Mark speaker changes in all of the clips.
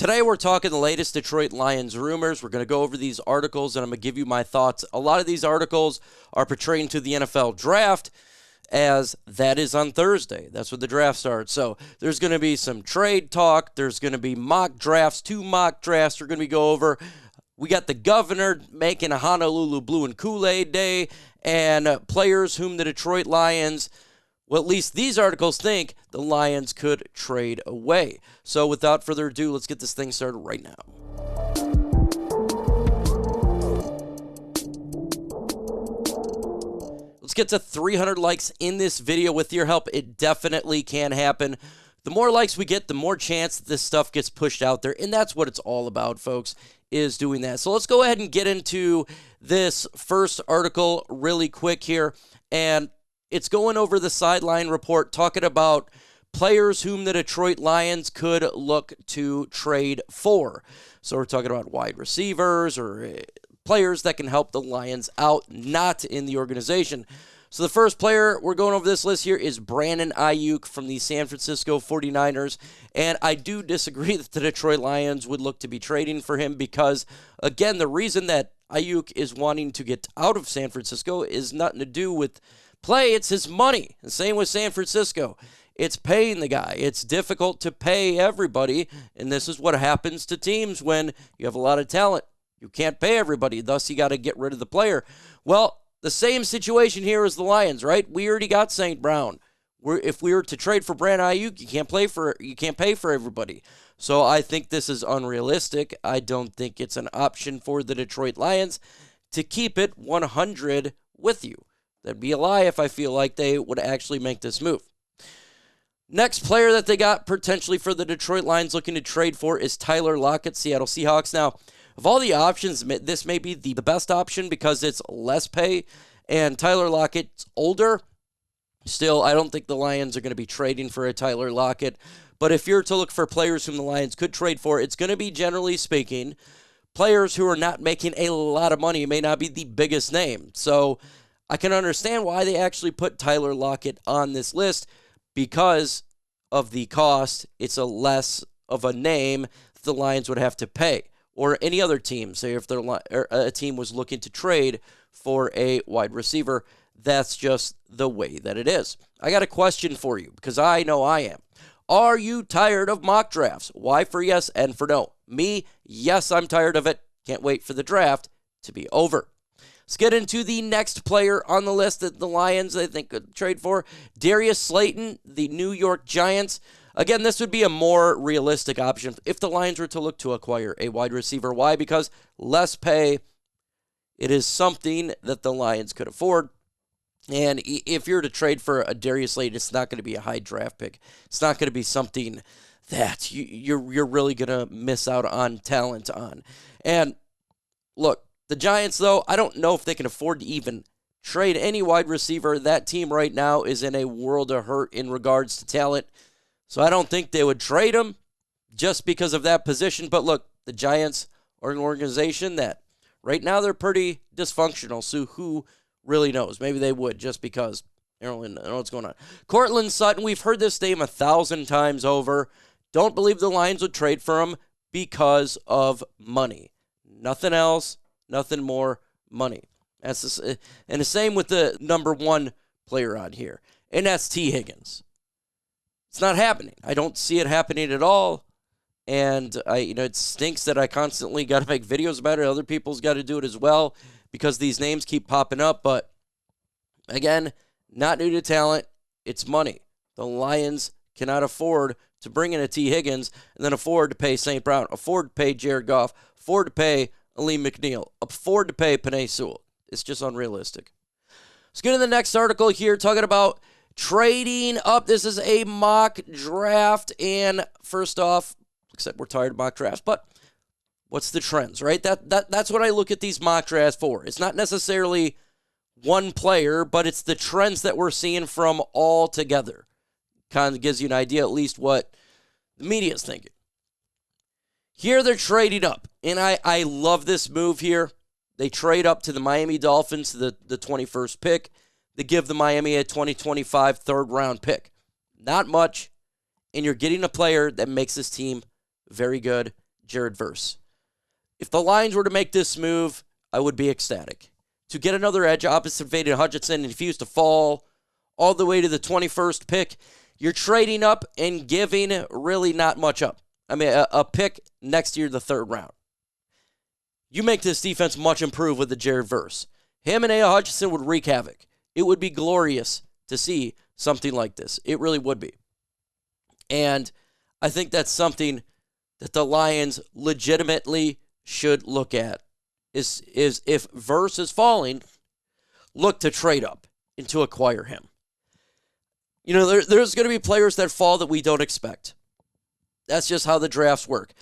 Speaker 1: Today we're talking the latest Detroit Lions rumors. We're going to go over these articles, and I'm going to give you my thoughts. A lot of these articles are portraying to the NFL draft, as that is on Thursday. That's when the draft starts. So there's going to be some trade talk. There's going to be mock drafts, 2 mock drafts we're going to go over. We got the governor making a Honolulu Blue and Kool-Aid Day, and players whom the Detroit Lions, well, at least these articles think the Lions could trade away. So without further ado, let's get this thing started right now. Let's get to 300 likes in this video. With your help, it definitely can happen. The more likes we get, the more chance that this stuff gets pushed out there, and that's what it's all about, folks, is doing that. So let's go ahead and get into this first article really quick here, and it's going over the SideLion Report, talking about players whom the Detroit Lions could look to trade for. So we're talking about wide receivers or players that can help the Lions out, not in the organization. So the first player we're going over this list here is Brandon Aiyuk from the San Francisco 49ers. And I do disagree that the Detroit Lions would look to be trading for him because, again, the reason that Aiyuk is wanting to get out of San Francisco is nothing to do with play. It's his money. The same with San Francisco. It's paying the guy. It's difficult to pay everybody, and this is what happens to teams when you have a lot of talent. You can't pay everybody, thus you got to get rid of the player. Well, the same situation here as the Lions, right? We already got St. Brown. If we were to trade for Brandon Aiyuk, you can't pay for everybody. So I think this is unrealistic. I don't think it's an option for the Detroit Lions to keep it 100 with you. That'd be a lie if I feel like they would actually make this move. Next player that they got potentially for the Detroit Lions looking to trade for is Tyler Lockett, Seattle Seahawks. Now, of all the options, this may be the best option because it's less pay, and Tyler Lockett's older. Still, I don't think the Lions are going to be trading for a Tyler Lockett. But if you're to look for players whom the Lions could trade for, it's going to be, generally speaking, players who are not making a lot of money. It may not be the biggest name. So I can understand why they actually put Tyler Lockett on this list because of the cost. It's a less of a name that the Lions would have to pay, or any other team. Say if a team was looking to trade for a wide receiver, that's just the way that it is. I got a question for you because I know I am. Are you tired of mock drafts? Y for yes and for no. Me, yes, I'm tired of it. Can't wait for the draft to be over. Let's get into the next player on the list that the Lions, I think, could trade for. Darius Slayton, the New York Giants. Again, this would be a more realistic option if the Lions were to look to acquire a wide receiver. Why? Because less pay. It is something that the Lions could afford. And if you're to trade for a Darius Slayton, it's not going to be a high draft pick. It's not going to be something that you're really going to miss out on talent on. And look, the Giants, though, I don't know if they can afford to even trade any wide receiver. That team right now is in a world of hurt in regards to talent. So I don't think they would trade him just because of that position. But look, the Giants are an organization that right now they're pretty dysfunctional. So who really knows? Maybe they would just because they don't really know what's going on. Courtland Sutton, we've heard this name 1,000 times over. Don't believe the Lions would trade for him because of money. Nothing else, nothing more, money. And the same with the number one player on here, and that's T. Higgins. It's not happening. I don't see it happening at all. And it stinks that I constantly got to make videos about it. Other people's got to do it as well because these names keep popping up. But again, not new to talent. It's money. The Lions cannot afford to bring in a T. Higgins and then afford to pay St. Brown, afford to pay Jared Goff, afford to pay Ali McNeil, afford to pay Penei Sewell. It's just unrealistic. Let's get to the next article here talking about trading up. This is a mock draft. And first off, except we're tired of mock drafts, but what's the trends, right? That's what I look at these mock drafts for. It's not necessarily one player, but it's the trends that we're seeing from all together. Kind of gives you an idea at least what the media is thinking. Here they're trading up, and I love this move here. They trade up to the Miami Dolphins, the 21st pick. They give the Miami a 2025 third-round pick. Not much, and you're getting a player that makes this team very good, Jared Verse. If the Lions were to make this move, I would be ecstatic. To get another edge opposite Vaden Hutchinson, and if he was to fall all the way to the 21st pick, you're trading up and giving really not much up. I mean, a pick next year, the 3rd round. You make this defense much improved with the Jared Verse. Him and A.J. Hutchinson would wreak havoc. It would be glorious to see something like this. It really would be. And I think that's something that the Lions legitimately should look at. Is if Verse is falling, look to trade up and to acquire him. You know, there's going to be players that fall that we don't expect. That's just how the drafts work.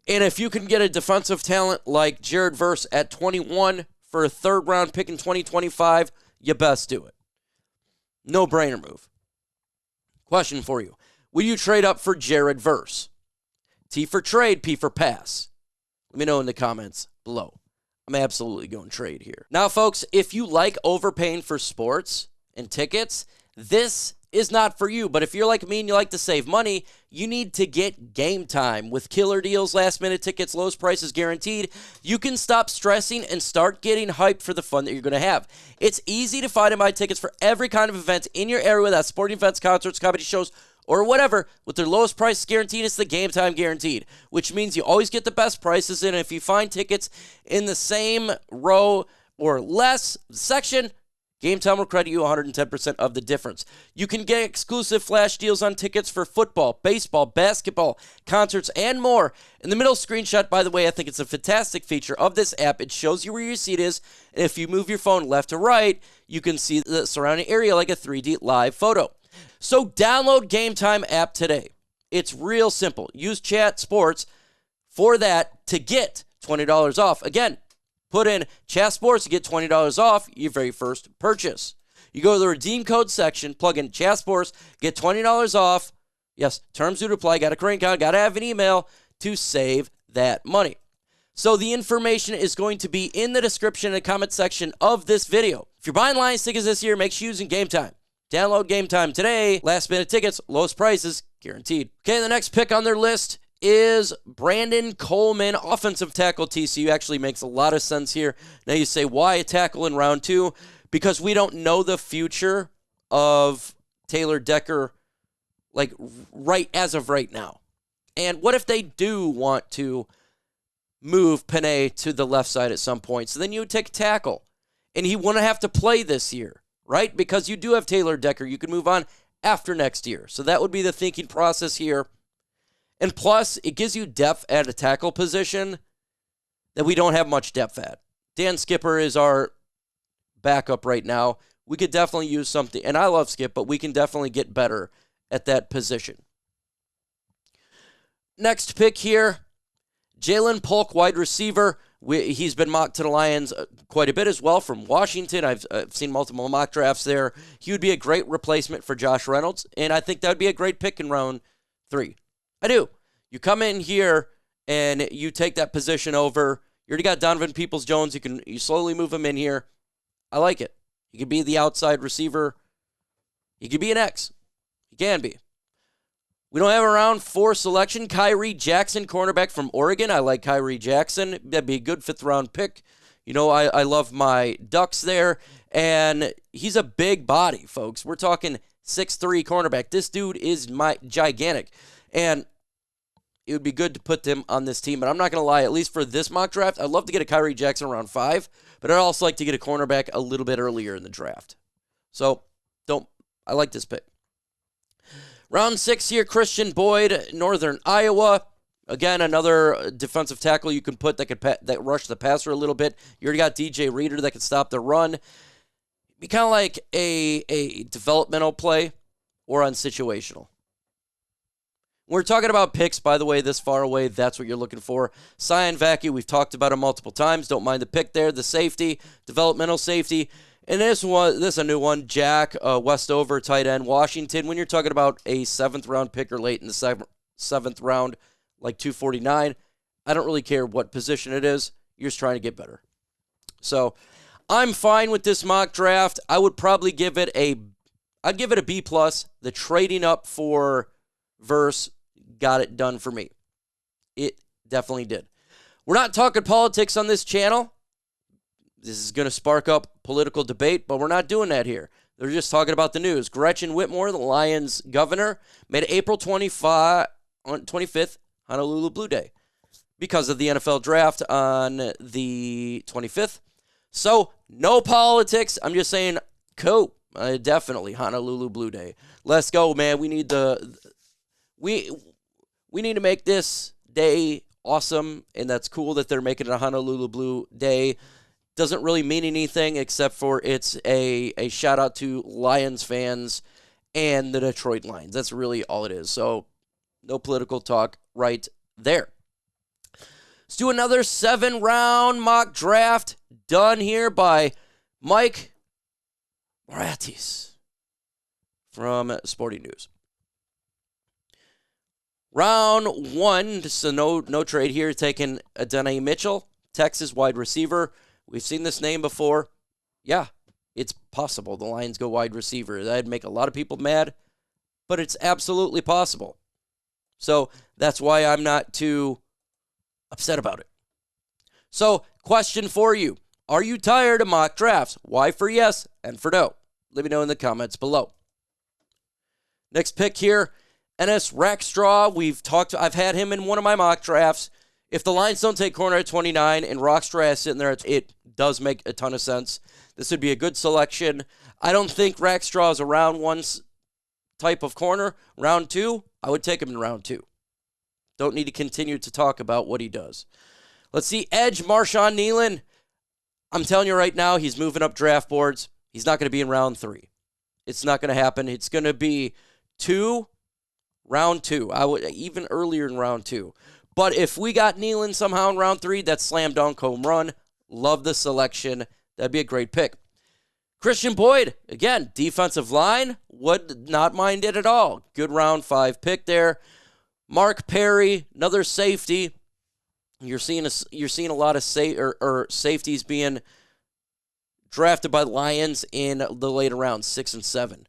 Speaker 1: And if you can get a defensive talent like Jared Verse at 21 for a 3rd round pick in 2025, you best do it. No-brainer move. Question for you. Will you trade up for Jared Verse? T for trade, P for pass. Let me know in the comments below. I'm absolutely going trade here. Now, folks, if you like overpaying for sports and tickets, this is not for you. But if you're like me and you like to save money, you need to get GameTime. With killer deals, last-minute tickets, lowest prices guaranteed, you can stop stressing and start getting hyped for the fun that you're going to have. It's easy to find and buy tickets for every kind of event in your area, whether that's sporting events, concerts, comedy shows, or whatever. With their lowest price guaranteed, it's the GameTime guaranteed, which means you always get the best prices. And if you find tickets in the same row or less section, GameTime will credit you 110% of the difference. You can get exclusive flash deals on tickets for football, baseball, basketball, concerts, and more. In the middle screenshot, by the way, I think it's a fantastic feature of this app. It shows you where your seat is, and if you move your phone left to right, you can see the surrounding area like a 3D live photo. So download GameTime app today. It's real simple. Use Chat Sports for that to get $20 off. Again, put in Chat Sports to get $20 off your very first purchase. You go to the redeem code section, plug in Chat Sports, get $20 off. Yes, terms do apply. Got a credit card, got to have an email to save that money. So the information is going to be in the description and comment section of this video. If you're buying Lions tickets this year, make sure you're using GameTime. Download GameTime today. Last minute tickets, lowest prices, guaranteed. Okay, the next pick on their list is Brandon Coleman, offensive tackle, TCU. Actually makes a lot of sense here. Now you say, why a tackle in round 2? Because we don't know the future of Taylor Decker, like right as of right now. And what if they do want to move Panay to the left side at some point? So then you would take tackle, and he wouldn't have to play this year, right? Because you do have Taylor Decker. You can move on after next year. So that would be the thinking process here. And plus, it gives you depth at a tackle position that we don't have much depth at. Dan Skipper is our backup right now. We could definitely use something, and I love Skip, but we can definitely get better at that position. Next pick here, Jalen Polk, wide receiver. He's been mocked to the Lions quite a bit as well from Washington. I've seen multiple mock drafts there. He would be a great replacement for Josh Reynolds, and I think that would be a great pick in round 3. I do. You come in here and you take that position over. You already got Donovan Peoples-Jones. You slowly move him in here. I like it. He could be the outside receiver. He could be an X. He can be. We don't have a round 4 selection. Kyrie Jackson, cornerback from Oregon. I like Kyrie Jackson. That'd be a good 5th round pick. You know, I love my Ducks there. And he's a big body, folks. We're talking 6'3" cornerback. This dude is gigantic. And it would be good to put them on this team. But I'm not going to lie, at least for this mock draft, I'd love to get a Kyrie Jackson around 5. But I'd also like to get a cornerback a little bit earlier in the draft. So, I like this pick. Round 6 here, Christian Boyd, Northern Iowa. Again, another defensive tackle you can put that rush the passer a little bit. You already got DJ Reader that can stop the run. Be kind of like a developmental play or unsituational. We're talking about picks, by the way, this far away. That's what you're looking for. Sion Vaki, we've talked about him multiple times. Don't mind the pick there. The safety, developmental safety. And this is a new one. Jack Westover, tight end, Washington. When you're talking about a 7th round pick or late in the 7th round, like 249, I don't really care what position it is. You're just trying to get better. So I'm fine with this mock draft. I would probably give it I'd give it a B+. The trading up for Verse got it done for me. It Definitely did. We're not talking politics on this channel. This is going to spark up political debate, but we're not doing that here. They're just talking about the news. Gretchen Whitmer, the Lions governor, made April 25th Honolulu Blue Day because of the NFL draft on the 25th. So, no politics. I'm just saying, cool. Definitely Honolulu Blue Day. Let's go, man. We need we need to make this day awesome, and that's cool that they're making it a Honolulu Blue Day. Doesn't really mean anything except for it's a shout out to Lions fans and the Detroit Lions. That's really all it is. So no political talk right there. Let's do another 7-round mock draft done here by Mike Moratis from Sporting News. Round 1, so no trade here, taking Adonai Mitchell, Texas wide receiver. We've seen this name before. Yeah, it's possible the Lions go wide receiver. That'd make a lot of people mad, but it's absolutely possible. So that's why I'm not too upset about it. So, question for you. Are you tired of mock drafts? Why for yes and for no? Let me know in the comments below. Next pick here, Ennis Rackstraw. I've had him in one of my mock drafts. If the Lions don't take corner at 29 and Rackstraw is sitting there, it does make a ton of sense. This would be a good selection. I don't think Rackstraw is a round 1 type of corner. Round 2, I would take him in round 2. Don't need to continue to talk about what he does. Let's see, edge Marshawn Nealon. I'm telling you right now, he's moving up draft boards. He's not going to be in round 3. It's not going to happen. It's going to be round 2. I would even earlier in round 2. But if we got Nealon somehow in round 3, that's slam dunk home run. Love the selection. That'd be a great pick. Christian Boyd, again, defensive line. Would not mind it at all. Good round 5 pick there. Mark Perry, another safety. You're seeing a lot of safeties being drafted by the Lions in the later rounds, 6 and 7.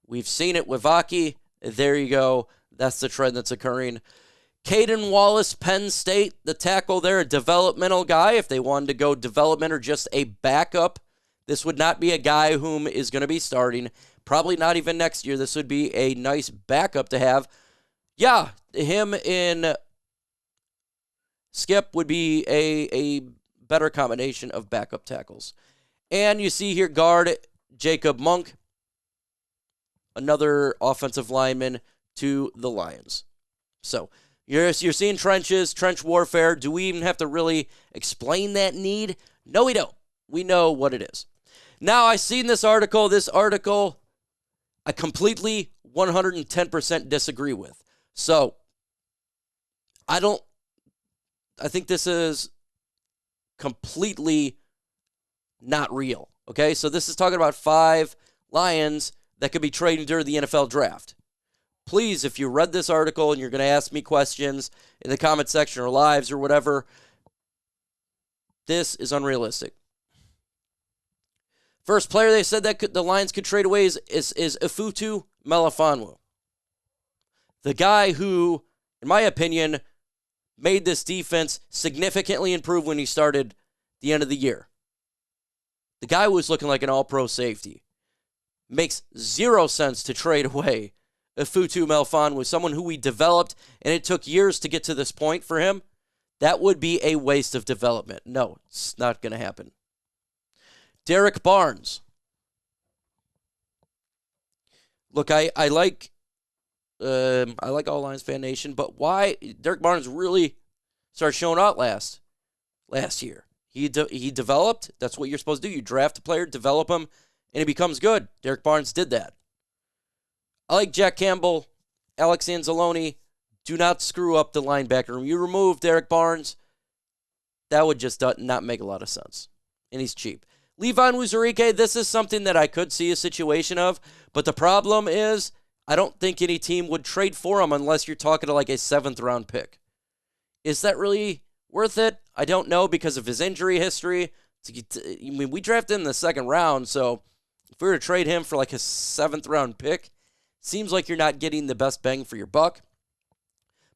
Speaker 1: We've seen it with Aki. There you go. That's the trend that's occurring. Caden Wallace, Penn State, the tackle there, a developmental guy. If they wanted to go development or just a backup, this would not be a guy whom is going to be starting. Probably not even next year. This would be a nice backup to have. Yeah, him in Skip would be a better combination of backup tackles. And you see here guard Jacob Monk, another offensive lineman to the Lions. So you're seeing trench warfare. Do we even have to really explain that need? No, we don't. We know what it is. Now, I seen this article. This article I completely 110% disagree with. So I think this is completely not real. Okay, so this is talking about 5 Lions that could be trading during the NFL draft. Please, if you read this article and you're going to ask me questions in the comment section or lives or whatever, this is unrealistic. First player they said that the Lions could trade away is Ifutu Melifonwu. The guy who, in my opinion, made this defense significantly improve when he started the end of the year. The guy was looking like an all-pro safety. Makes zero sense to trade away Ifutu Melifonwu, someone who we developed, and it took years to get to this point for him. That would be a waste of development. No, it's not going to happen. Derek Barnes. Look, I like all Lions FanNation, but why Derek Barnes really started showing out last year? He developed. That's what you're supposed to do. You draft a player, develop him, and he becomes good. Derek Barnes did that. I like Jack Campbell, Alex Anzalone. Do not screw up the linebacker room. You remove Derek Barnes, that would just not make a lot of sense. And he's cheap. Levon Wuzurike, this is something that I could see a situation of, but the problem is I don't think any team would trade for him unless you're talking to like a 7th-round pick. Is that really worth it? I don't know because of his injury history. I mean, we drafted him in the 2nd round, so if we were to trade him for like a 7th-round pick, seems like you're not getting the best bang for your buck.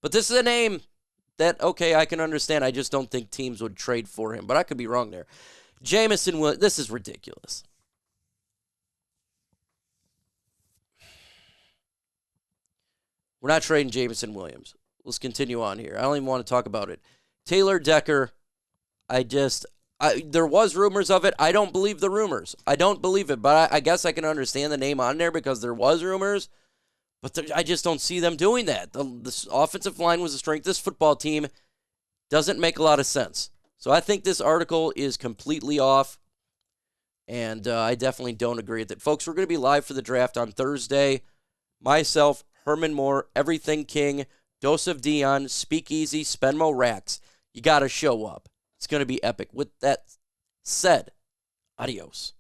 Speaker 1: But this is a name that, okay, I can understand. I just don't think teams would trade for him, but I could be wrong there. Jameson, this is ridiculous. We're not trading Jameson Williams. Let's continue on here. I don't even want to talk about it. Taylor Decker, there was rumors of it. I don't believe the rumors. I don't believe it, but I guess I can understand the name on there because there was rumors, but I just don't see them doing that. This offensive line was the strength. This football team doesn't make a lot of sense. So I think this article is completely off, and I definitely don't agree with it. Folks, we're going to be live for the draft on Thursday. Myself, Herman Moore, Everything King, Joseph Dion, Speakeasy, Spenmo Racks. You got to show up. It's going to be epic. With that said, adios.